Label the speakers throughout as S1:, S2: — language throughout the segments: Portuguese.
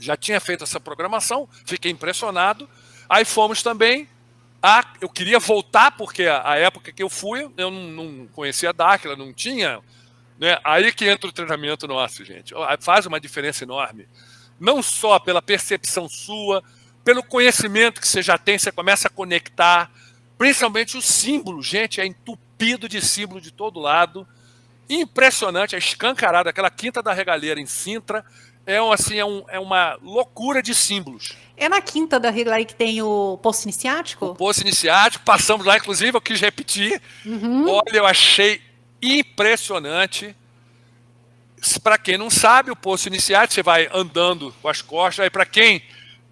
S1: já tinha feito essa programação, fiquei impressionado. Aí fomos também. Eu queria voltar, porque a época que eu fui, eu não conhecia a Dáquila, não tinha. Né? Aí que entra o treinamento nosso, gente. Faz uma diferença enorme. Não só pela percepção sua, pelo conhecimento que você já tem, você começa a conectar. Principalmente o símbolo, gente, é entupido de símbolo de todo lado. Impressionante, é escancarado. Aquela Quinta da Regaleira em Sintra é uma loucura de símbolos.
S2: É na Quinta da Regaleira que tem o Poço Iniciático?
S1: O Poço Iniciático, passamos lá, inclusive, eu quis repetir. Olha, eu achei impressionante. Para quem não sabe, o Poço Iniciático, você vai andando com as costas. Aí, para quem,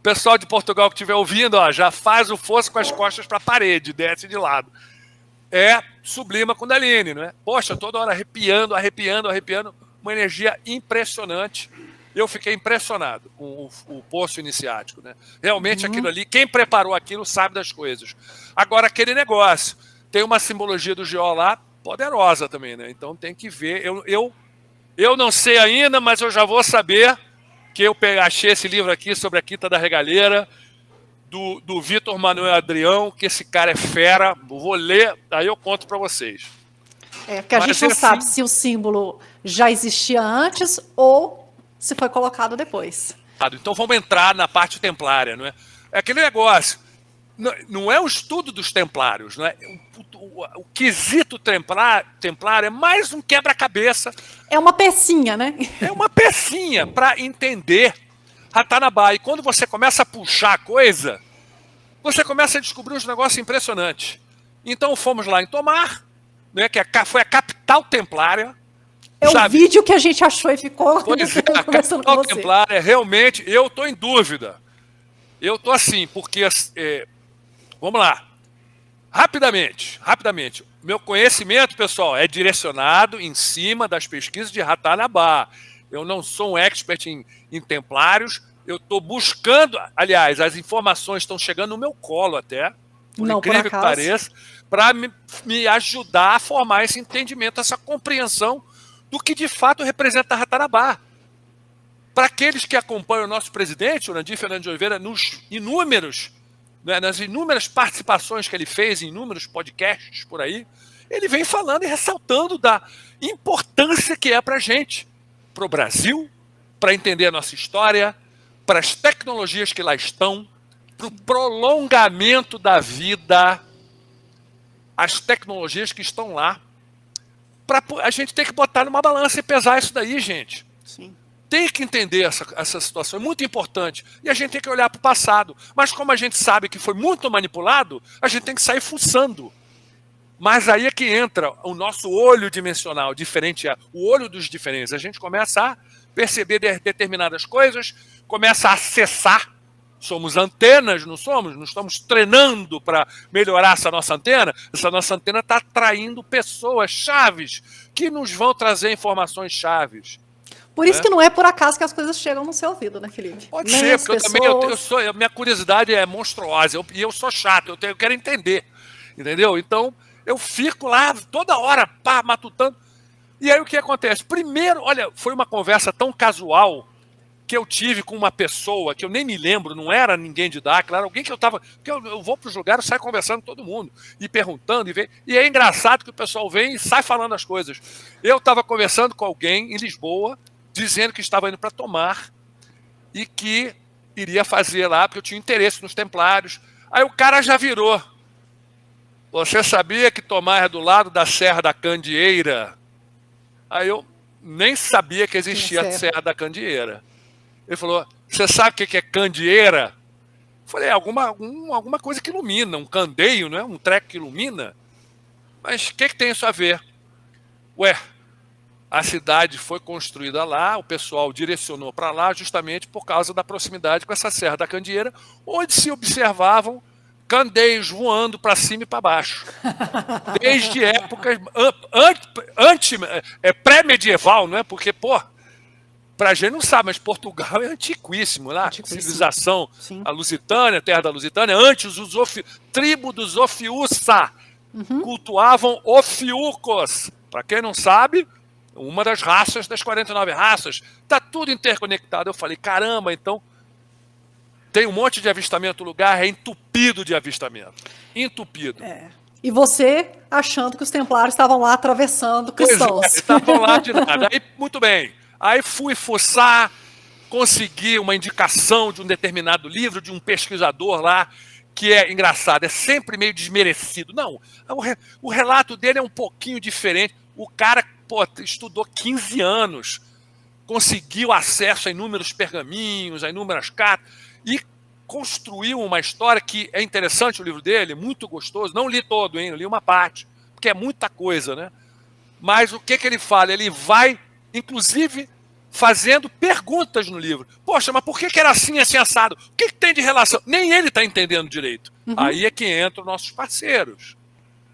S1: pessoal de Portugal que estiver ouvindo, ó, já faz o fosso com as costas para a parede, desce de lado. É Sublima Kundalini, não é? Poxa, toda hora arrepiando, uma energia impressionante. Eu fiquei impressionado com o Poço Iniciático, né? Realmente aquilo ali, quem preparou aquilo sabe das coisas. Agora, aquele negócio, tem uma simbologia do Geol lá poderosa também, né? Então tem que ver. Eu não sei ainda, mas eu já vou saber que eu achei esse livro aqui sobre a Quinta da Regaleira, do Vitor Manuel Adrião, que esse cara é fera. Vou ler, aí eu conto para vocês.
S2: Porque a gente não sabe se o símbolo já existia antes ou se foi colocado depois.
S1: Então vamos entrar na parte templária, não é? É aquele negócio. Não é o estudo dos templários, não é? O quesito templário é mais um quebra-cabeça.
S2: É uma pecinha, né?
S1: É uma pecinha para entender Ratanabá. E quando você começa a puxar a coisa, você começa a descobrir uns negócios impressionantes. Então fomos lá em Tomar, né, que foi a capital templária.
S2: O vídeo que a gente achou e ficou
S1: conversando com você. Templária, realmente, eu estou em dúvida. Eu estou assim, porque... vamos lá. Rapidamente. Meu conhecimento, pessoal, é direcionado em cima das pesquisas de Ratanabá. Eu não sou um expert em templários. Eu estou buscando... Aliás, as informações estão chegando no meu colo até, por incrível que pareça, para me ajudar a formar esse entendimento, essa compreensão do que de fato representa Ratanabá. Para aqueles que acompanham o nosso presidente, o Nandir Fernandes de Oliveira, nas inúmeras participações que ele fez em inúmeros podcasts por aí, ele vem falando e ressaltando da importância que é para a gente, para o Brasil, para entender a nossa história, para as tecnologias que lá estão, para o prolongamento da vida, as tecnologias que estão lá. A gente tem que botar numa balança e pesar isso daí, gente.
S2: Sim.
S1: Tem que entender essa situação, é muito importante. E a gente tem que olhar para o passado. Mas como a gente sabe que foi muito manipulado, a gente tem que sair fuçando. Mas aí é que entra o nosso olho dimensional, diferente, o olho dos diferentes. A gente começa a perceber determinadas coisas, começa a acessar. Somos antenas, não somos? Não estamos treinando para melhorar essa nossa antena? Essa nossa antena está atraindo pessoas chaves que nos vão trazer informações chaves.
S2: Por isso que não é por acaso que as coisas chegam no seu ouvido, né, Felipe?
S1: Pode ser, porque minha curiosidade é monstruosa e eu sou chato, eu quero entender, entendeu? Então, eu fico lá toda hora, matutando. E aí o que acontece? Primeiro, olha, foi uma conversa tão casual que eu tive com uma pessoa que eu nem me lembro, não era ninguém de Dáquila, era alguém que eu estava... Porque eu vou para os lugares, saio conversando com todo mundo, e perguntando, e é engraçado que o pessoal vem e sai falando as coisas. Eu estava conversando com alguém em Lisboa, dizendo que estava indo para Tomar e que iria fazer lá, porque eu tinha interesse nos templários. Aí o cara já virou. Você sabia que Tomar é do lado da Serra da Candeeira? Aí eu nem sabia que existia a Serra da Candeeira. Ele falou, você sabe o que é candeeira? Eu falei, alguma coisa que ilumina, um candeio, não é? Um treco que ilumina. Mas o que tem isso a ver? Ué, a cidade foi construída lá, o pessoal direcionou para lá justamente por causa da proximidade com essa Serra da Candeeira, onde se observavam candeios voando para cima e para baixo. Desde épocas pré-medieval, não é? Porque, pra gente não sabe, mas Portugal é antiquíssimo lá. Civilização, a Lusitânia, terra da Lusitânia. Antes, tribo dos Ofiuça cultuavam ofiucos. Para quem não sabe, uma das raças das 49 raças. Está tudo interconectado. Eu falei, caramba, então tem um monte de avistamento, o lugar é entupido de avistamento. Entupido.
S2: E você achando que os templários estavam lá atravessando cristãos.
S1: Pois estavam lá de nada. Aí, muito bem. Aí fui fuçar, consegui uma indicação de um determinado livro, de um pesquisador lá, que é engraçado, é sempre meio desmerecido. Não, o relato dele é um pouquinho diferente. O cara, estudou 15 anos, conseguiu acesso a inúmeros pergaminhos, a inúmeras cartas, e construiu uma história que é interessante, o livro dele, muito gostoso. Não li todo, hein? Eu li uma parte, porque é muita coisa, né? Mas o que ele fala? Ele vai, inclusive, fazendo perguntas no livro. Poxa, mas por que era assim, assim, assado? O que tem de relação? Nem ele está entendendo direito. Aí é que entram nossos parceiros,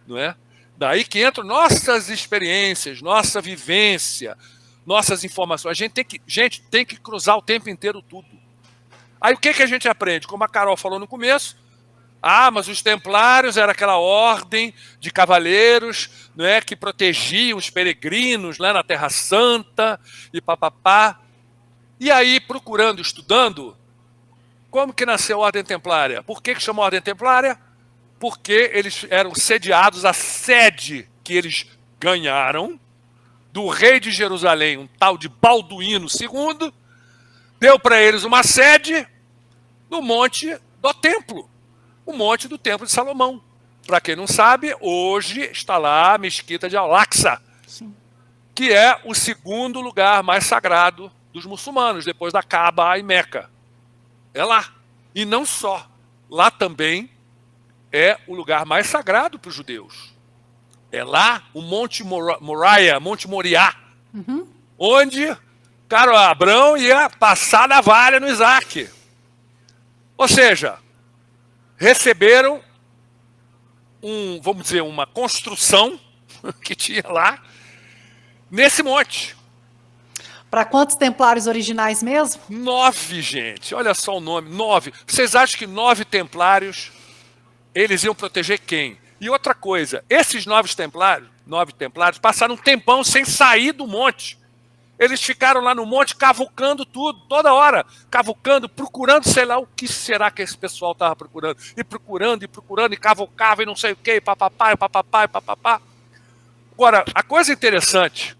S1: não é? Daí que entram nossas experiências, nossa vivência, nossas informações. A gente tem que cruzar o tempo inteiro tudo. Aí o que a gente aprende? Como a Carol falou no começo, mas os templários era aquela ordem de cavaleiros, não é, que protegiam os peregrinos lá na Terra Santa e papapá. E aí, procurando, estudando, como que nasceu a Ordem Templária? Por que chamou a Ordem Templária? Porque eles eram sediados, a sede que eles ganharam do rei de Jerusalém, um tal de Balduíno II, deu para eles uma sede no Monte do Templo, o Monte do Templo de Salomão. Para quem não sabe, hoje está lá a Mesquita de Al-Aqsa, que é o segundo lugar mais sagrado dos muçulmanos, depois da Kaaba e Meca. É lá. E não só. Lá também é o lugar mais sagrado para os judeus. É lá o Monte Moriah, Monte Moriá, onde, cara, Abraão ia passar a navalha no Isaac. Ou seja, receberam vamos dizer, uma construção que tinha lá nesse monte.
S2: Para quantos templários originais mesmo?
S1: 9, gente. Olha só o nome, 9. Vocês acham que 9 templários, eles iam proteger quem? E outra coisa, esses 9 templários passaram um tempão sem sair do monte. Eles ficaram lá no monte cavucando tudo, toda hora, cavucando, procurando, sei lá, o que será que esse pessoal estava procurando. E procurando, e cavucava, e não sei o que, papapá, e papapá, e papapá. Agora, a coisa interessante,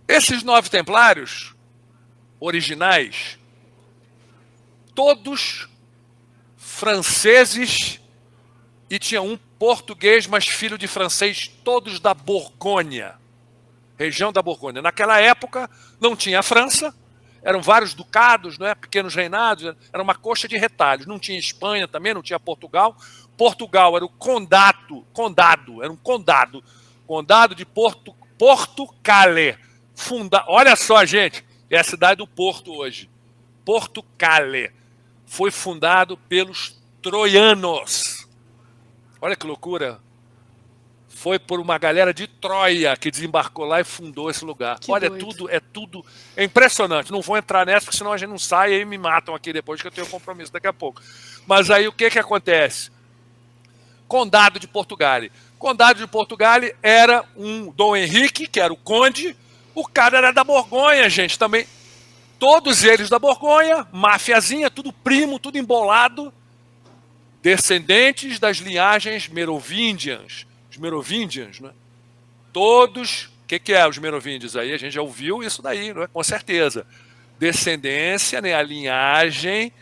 S1: esses 9 templários originais, todos franceses, e tinha um português, mas filho de francês, todos da Borgonha. Região da Borgonha. Naquela época não tinha a França, eram vários ducados, não é? Pequenos reinados, era uma coxa de retalhos. Não tinha Espanha também, não tinha Portugal. Portugal era o condado, era um condado de Porto Calais. Olha só, gente, é a cidade do Porto hoje. Porto Calais foi fundado pelos troianos. Olha que loucura. Foi por uma galera de Troia que desembarcou lá e fundou esse lugar.
S2: Que
S1: olha,
S2: doido.
S1: é impressionante. Não vou entrar nessa, porque senão a gente não sai e aí me matam aqui depois, que eu tenho compromisso daqui a pouco. Mas aí o que acontece? Condado de Portugal. Condado de Portugal era um Dom Henrique, que era o conde. O cara era da Borgonha, gente, também. Todos eles da Borgonha, máfiazinha, tudo primo, tudo embolado. Descendentes das linhagens merovingias. Merovingians, né? Todos, o que é os merovingios aí? A gente já ouviu isso daí, não é? Com certeza. Descendência, né? A linhagem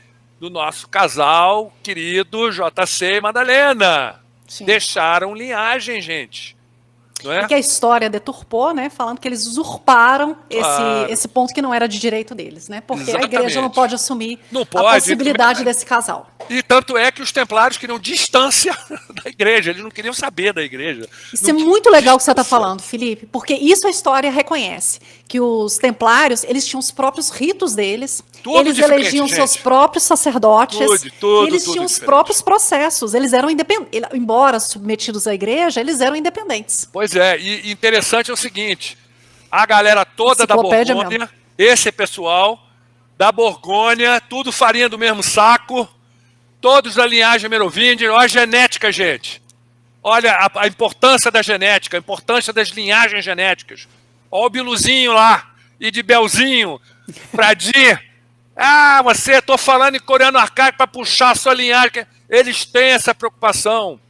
S1: do nosso casal querido JC e Madalena.
S2: Sim.
S1: Deixaram linhagem, gente. Não é?
S2: Porque a história deturpou, né? Falando que eles usurparam esse ponto que não era de direito deles, né? Porque
S1: Exatamente.
S2: a igreja não pode assumir
S1: a
S2: possibilidade desse casal.
S1: E tanto é que os templários queriam distância da igreja, eles não queriam saber da igreja.
S2: Isso é muito legal o que você está falando, Felipe, porque isso a história reconhece, que os templários, eles tinham os próprios ritos deles,
S1: Tudo
S2: eles
S1: diferente,
S2: elegiam
S1: gente.
S2: seus próprios sacerdotes,
S1: Tudo,
S2: e eles tinham os
S1: diferente.
S2: próprios processos, eles eram independentes, embora submetidos à igreja, eles eram independentes.
S1: Pois é, e interessante é o seguinte, a galera toda da
S2: Enciclopédia
S1: Borgonha,
S2: mesmo.
S1: esse pessoal da Borgonha, tudo farinha do mesmo saco, todos da linhagem merovingia. Olha a genética, gente. Olha a importância da genética, a importância das linhagens genéticas. Olha o Biluzinho lá, e de Belzinho, Pradir, Ah, você, estou falando em coreano arcaico para puxar a sua linhagem. Eles têm essa preocupação.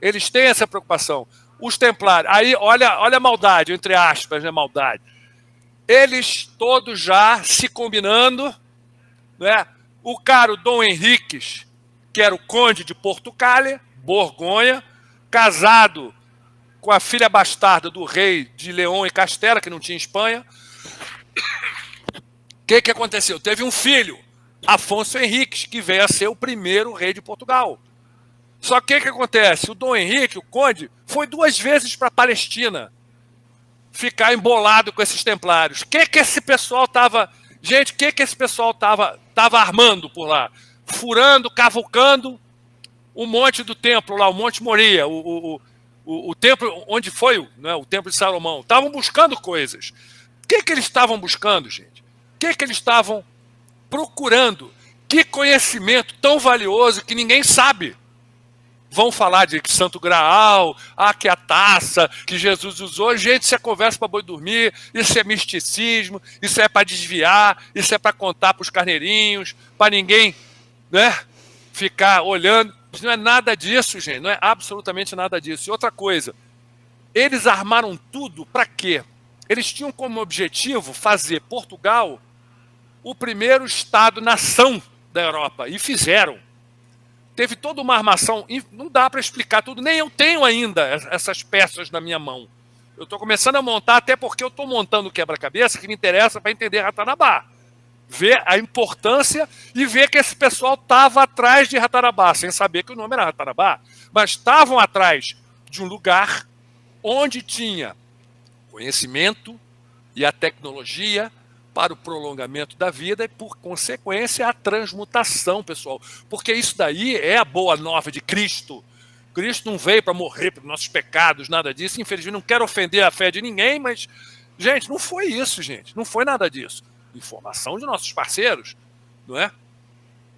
S1: Eles têm essa preocupação. Os templários, aí olha a maldade, entre aspas, né, maldade. Eles todos já se combinando, né? O cara, o Dom Henriques, que era o conde de Portugal, Borgonha, casado com a filha bastarda do rei de Leão e Castela, que não tinha Espanha. O que aconteceu? Teve um filho, Afonso Henriques, que veio a ser o primeiro rei de Portugal. Só que o que acontece? O Dom Henrique, o conde, foi 2 vezes para a Palestina ficar embolado com esses templários. O que esse pessoal estava... Gente, o que esse pessoal estava armando por lá? Furando, cavucando o monte do templo lá, o Monte Moria, o templo onde foi, né, o templo de Salomão. Estavam buscando coisas. O que eles estavam buscando, gente? O que eles estavam procurando? Que conhecimento tão valioso que ninguém sabe. Vão falar de Santo Graal, que a taça que Jesus usou. Gente, isso é conversa para boi dormir, isso é misticismo, isso é para desviar, isso é para contar para os carneirinhos, para ninguém, né, ficar olhando. Não é nada disso, gente, não é absolutamente nada disso. E outra coisa, eles armaram tudo para quê? Eles tinham como objetivo fazer Portugal o primeiro Estado-nação da Europa, e fizeram. Teve toda uma armação, não dá para explicar tudo, nem eu tenho ainda essas peças na minha mão. Eu estou começando a montar, até porque eu estou montando o quebra-cabeça que me interessa para entender Ratanabá. Ver a importância e ver que esse pessoal estava atrás de Ratanabá, sem saber que o nome era Ratanabá, mas estavam atrás de um lugar onde tinha conhecimento e a tecnologia para o prolongamento da vida e, por consequência, a transmutação, pessoal. Porque isso daí é a boa nova de Cristo. Cristo não veio para morrer pelos nossos pecados, nada disso. Infelizmente, não quero ofender a fé de ninguém, mas, gente, não foi isso, gente. Não foi nada disso. Informação de nossos parceiros, não é?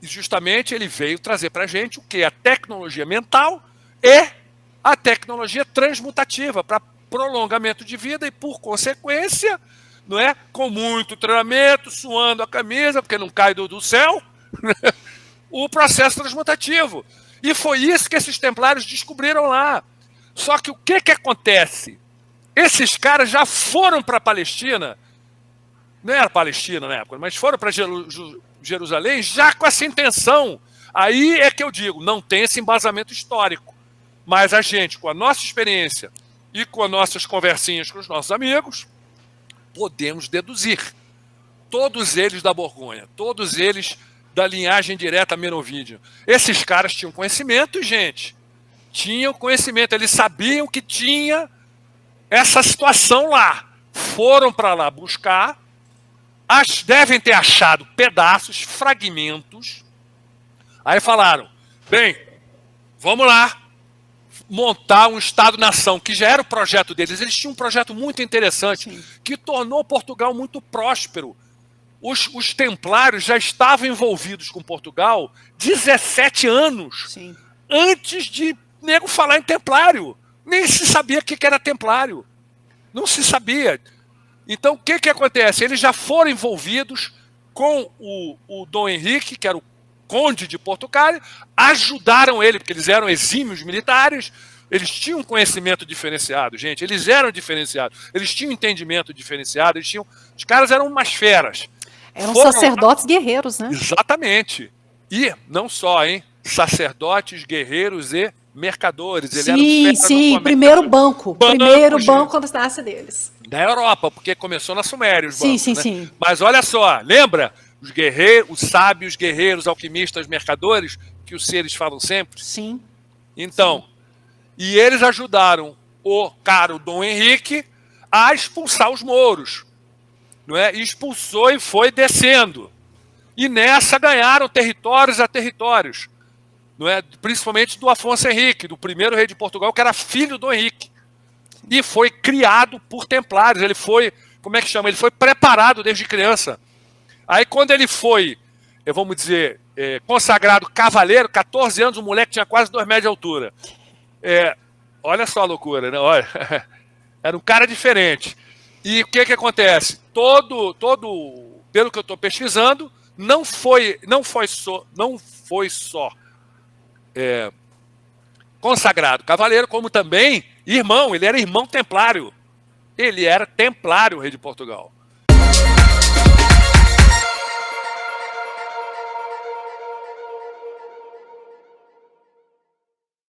S1: E justamente ele veio trazer para a gente o que? A tecnologia mental e a tecnologia transmutativa para prolongamento de vida e, por consequência, não é? Com muito treinamento, suando a camisa, porque não cai do céu, o processo transmutativo. E foi isso que esses templários descobriram lá. Só que o que acontece? Esses caras já foram para a Palestina, não era Palestina na época, mas foram para Jerusalém já com essa intenção. Aí é que eu digo, não tem esse embasamento histórico. Mas a gente, com a nossa experiência e com as nossas conversinhas com os nossos amigos, podemos deduzir. Todos eles da Borgonha, todos eles da linhagem direta merovíndia. Esses caras tinham conhecimento, gente. Tinham conhecimento, eles sabiam que tinha essa situação lá. Foram para lá buscar, devem ter achado pedaços, fragmentos. Aí falaram, bem, vamos lá, montar um Estado-nação, que já era o projeto deles. Eles tinham um projeto muito interessante, sim, que tornou Portugal muito próspero. Os templários já estavam envolvidos com Portugal 17 anos, sim, antes de nego falar em templário. Nem se sabia o que era templário. Não se sabia. Então, o que acontece? Eles já foram envolvidos com o Dom Henrique, que era o conde de Portugal, ajudaram ele, porque eles eram exímios militares, eles tinham conhecimento diferenciado, gente, eles eram diferenciados, eles tinham entendimento diferenciado, os caras eram umas feras.
S2: Eram sacerdotes guerreiros, né?
S1: Exatamente. E não só, hein? Sacerdotes, guerreiros e mercadores.
S2: Sim, primeiro banco da nasce deles.
S1: Da Europa, porque começou na Suméria, os bancos,
S2: sim,
S1: né?
S2: sim.
S1: Mas olha só, lembra? Os guerreiros, os sábios, guerreiros, alquimistas, mercadores, que os seres falam sempre?
S2: Sim.
S1: Então, sim. E eles ajudaram o caro Dom Henrique a expulsar os mouros, não é? E expulsou e foi descendo. E nessa ganharam territórios a territórios, não é? Principalmente do Afonso Henrique, do primeiro rei de Portugal, que era filho do Henrique. E foi criado por templários. Ele foi, como é que chama? Ele foi preparado desde criança. Aí quando ele foi, vamos dizer, consagrado cavaleiro, 14 anos, o moleque tinha quase 2 metros de altura. Olha só a loucura, né? Olha, era um cara diferente. E o que acontece? Pelo que eu estou pesquisando, não foi só consagrado cavaleiro, como também irmão. Ele era irmão templário. Ele era templário, o rei de Portugal.